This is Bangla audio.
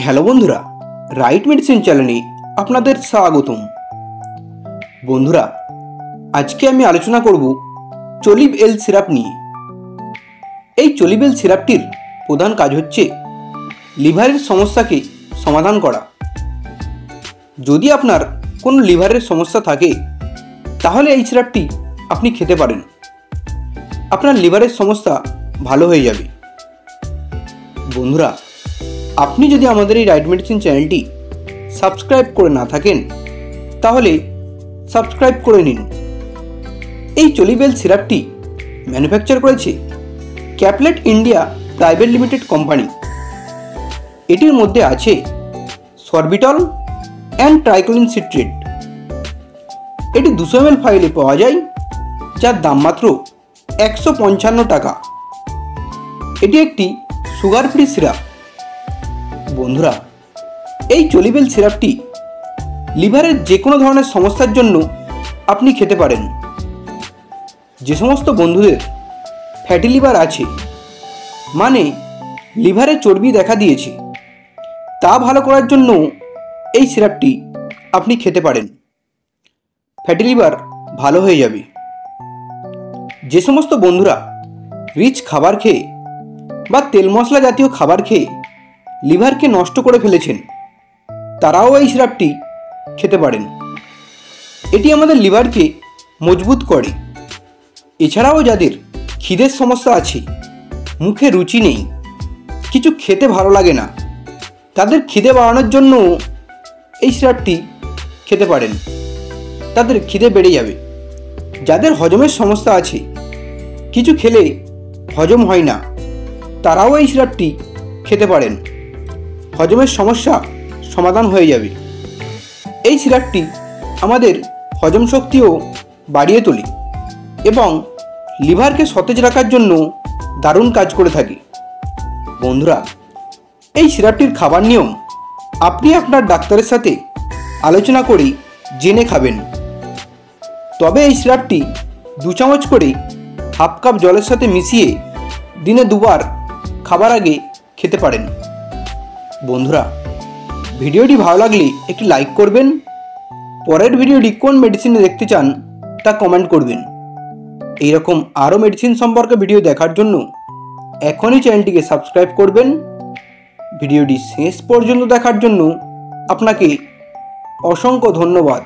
হ্যালো বন্ধুরা, রাইট মেডিসিন চ্যানেলে আপনাদের স্বাগতম। বন্ধুরা, আজকে আমি আলোচনা করব চলিব এল সিরাপ নিয়ে। এই চলিব এল সিরাপটির প্রধান কাজ হচ্ছে লিভারের সমস্যাকে সমাধান করা। যদি আপনার কোনো লিভারের সমস্যা থাকে তাহলে এই সিরাপটি আপনি খেতে পারেন, আপনার লিভারের সমস্যা ভালো হয়ে যাবে। বন্ধুরা, আপনি যদি আমাদের এই রাইট মেডিসিন চ্যানেলটি সাবস্ক্রাইব করে না থাকেন তাহলে সাবস্ক্রাইব করে নিন। এই চলিব এল সিরাপটি ম্যানুফ্যাকচার করেছে ক্যাপলেট ইন্ডিয়া প্রাইভেট লিমিটেড কোম্পানি। এটির মধ্যে আছে সরবিটল অ্যান্ড ট্রাইক্লোলিন সিট্রেট। এটি 200 ml ফাইলে পাওয়া যায়, যার দাম মাত্র 155 টাকা। এটি একটি সুগার ফ্রি সিরাপ। বন্ধুরা, এই চলিব এল সিরাপটি লিভারের যে কোনো ধরনের সমস্যার জন্য আপনি খেতে পারেন। যে সমস্ত বন্ধুদের ফ্যাটি লিভার আছে, মানে লিভারে চর্বি দেখা দিয়েছে, তা ভালো করার জন্য এই সিরাপটি আপনি খেতে পারেন। ফ্যাটি লিভার ভালো হয়ে যাবে। যে সমস্ত বন্ধুরা রিচ খাবার খেয়ে বা তেল মশলা জাতীয় খাবার খেয়ে লিভারকে নষ্ট করে ফেলেছেন, তারাও এই সিরাপটি খেতে পারেন। এটি আমাদের লিভারকে মজবুত করে। এছাড়াও যাদের খিদের সমস্যা আছে, মুখে রুচি নেই, কিছু খেতে ভালো লাগে না, তাদের খিদে বাড়ানোর জন্য এই সিরাপটি খেতে পারেন, তাদের খিদে বেড়ে যাবে। যাদের হজমের সমস্যা আছে, কিছু খেলে হজম হয় না, তারাও এই সিরাপটি খেতে পারেন, হজমের সমস্যা সমাধান হয়ে যাবে। এই সিরাপটি আমাদের হজম শক্তিও বাড়িয়ে তোলে এবং লিভারকে সতেজ রাখার জন্য দারুণ কাজ করে থাকে। বন্ধুরা, এই সিরাপটির খাবার নিয়ম আপনি আপনার ডাক্তারের সাথে আলোচনা করে জেনে খাবেন। তবে এই সিরাপটি 2 চামচ করে হাফ কাপ জলের সাথে মিশিয়ে দিনে 2 বার খাবার আগে খেতে পারেন। বন্ধুরা, ভিডিওটি ভালো লাগলে একটি লাইক করবেন। পরের ভিডিওটি কোন মেডিসিনে দেখতে চান তা কমেন্ট করবেন। এইরকম আরও মেডিসিন সম্পর্কে ভিডিও দেখার জন্য এখনই চ্যানেলটিকে সাবস্ক্রাইব করবেন। ভিডিওটি শেষ পর্যন্ত দেখার জন্য আপনাকে অসংখ্য ধন্যবাদ।